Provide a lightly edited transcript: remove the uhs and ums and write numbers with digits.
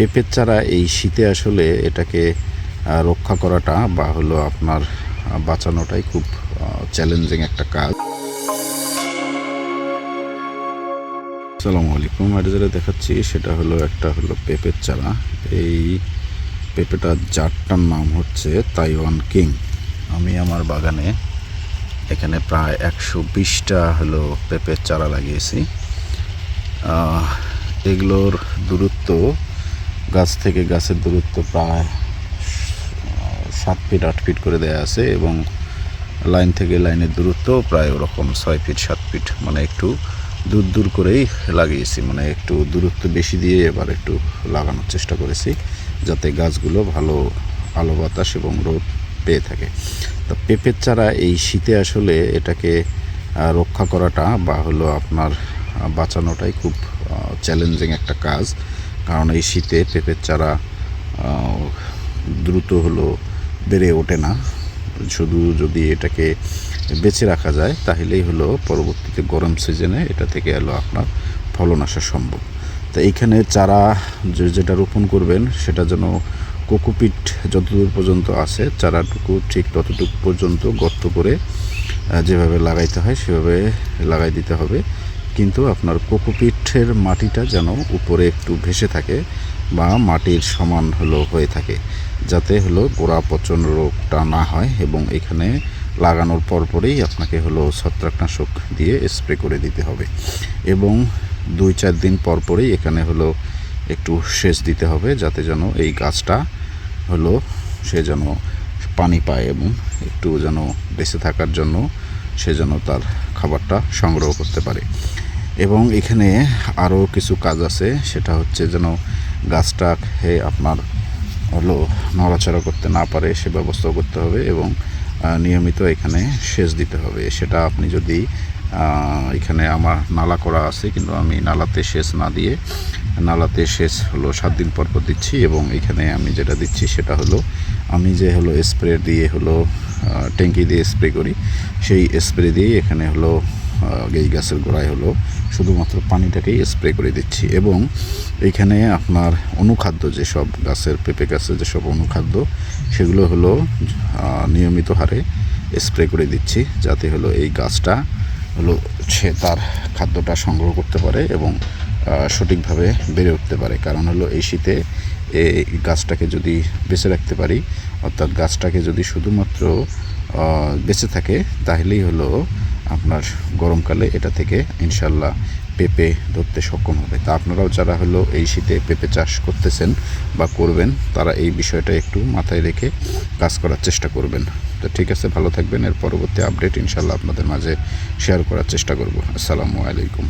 পেঁপের চারা এই শীতে আসলে এটাকে রক্ষা করাটা বা হলো আপনার বাঁচানোটাই খুব চ্যালেঞ্জিং একটা কাজ। আসসালামু আলাইকুম। আর যেটা দেখাচ্ছি সেটা হলো একটা হলো পেঁপের চারা। এই পেঁপেটার জাতটার নাম হচ্ছে তাইওয়ান কিং। আমি আমার বাগানে এখানে প্রায় 120টা হলো পেঁপের চারা লাগিয়েছি। এগুলোর দূরত্ব গাছ থেকে গাছের দূরত্ব প্রায় 7 ফিট 8 ফিট করে দেয়া আছে এবং লাইন থেকে লাইনের দূরত্ব প্রায় ওরকম 6 ফিট 7 ফিট, মানে একটু দূর দূর করেই লাগিয়েছি, মানে একটু দূরত্ব বেশি দিয়ে এবার একটু লাগানোর চেষ্টা করেছি যাতে গাছগুলো ভালো আলো বাতাস এবং রোদ পেয়ে থাকে। তো পেঁপের চারা এই শীতে আসলে এটাকে রক্ষা করাটা বা হলো আপনার বাঁচানোটাই খুব চ্যালেঞ্জিং একটা কাজ, কারণ এই শীতে পেঁপের চারা দ্রুত হলো বেড়ে ওঠে না। শুধু যদি এটাকে বেঁচে রাখা যায় তাহলেই হলো পরবর্তীতে গরম সিজনে এটা থেকে হলো আপনার ফলন আসা সম্ভব। তো এইখানে চারা যেটা রোপণ করবেন সেটা যেন কোকোপিট যতদূর পর্যন্ত আছে চারাটুকু ঠিক ততটুকু পর্যন্ত গর্ত করে যেভাবে লাগাইতে হয় সেভাবে লাগাই দিতে হবে, কিন্তু আপনার কোকোপিটের মাটিটা যেন উপরে একটু ভেসে থাকে বা মাটির সমান হলো হয়ে থাকে, যাতে হলো গোড়া পচন রোগটা না হয়। এবং এখানে লাগানোর পরপরই আপনাকে হলো ছত্রাকনাশক দিয়ে স্প্রে করে দিতে হবে এবং 2-4 দিন পরপরই এখানে হলো একটু সেচ দিতে হবে, যাতে যেন এই গাছটা হলো সে যেন পানি পায় এবং একটু যেন বেঁচে থাকার জন্য সে যেন তার খাবারটা সংগ্রহ করতে পারে। এবং এখানে আরও কিছু কাজ আছে, সেটা হচ্ছে যেন গাছটাকে আপনার হলো নড়াচড়া করতে না পারে সে ব্যবস্থাও করতে হবে এবং নিয়মিত এখানে সেচ দিতে হবে। সেটা আপনি যদি এখানে আমার নালা করা আছে, কিন্তু আমি নালাতে সেচ না দিয়ে নালাতে সেচ হলো 7 দিন পর পর দিচ্ছি এবং এখানে আমি যেটা দিচ্ছি সেটা হলো আমি যে হলো স্প্রে দিয়ে হলো ট্যাঙ্কি দিয়ে স্প্রে করি, সেই স্প্রে দিয়েই এখানে হলো এই গাছের গোড়ায় হলো শুধুমাত্র পানিটাকেই স্প্রে করে দিচ্ছি এবং এইখানে আপনার অনুখাদ্য যেসব গাছের পেঁপে গাছের যেসব অনুখাদ্য সেগুলো হলো নিয়মিত হারে স্প্রে করে দিচ্ছি, যাতে হলো এই গাছটা হলো সে তার খাদ্যটা সংগ্রহ করতে পারে এবং সঠিকভাবে বেড়ে উঠতে পারে। কারণ হলো এই শীতে এই গাছটাকে যদি বেঁচে রাখতে পারি, অর্থাৎ গাছটাকে যদি শুধুমাত্র বেঁচে থাকে তাহলেই হলো আপনার গরমকালে এটা থেকে ইনশাল্লাহ পেঁপে ধরতে সক্ষম হবে। তা আপনারাও যারা হলো এই শীতে পেঁপে চাষ করতেছেন বা করবেন তারা এই বিষয়টা একটু মাথায় রেখে কাজ করার চেষ্টা করবেন। তো ঠিক আছে, ভালো থাকবেন। এর পরবর্তী আপডেট ইনশাল্লাহ আপনাদের মাঝে শেয়ার করার চেষ্টা করব। আসসালামু আলাইকুম।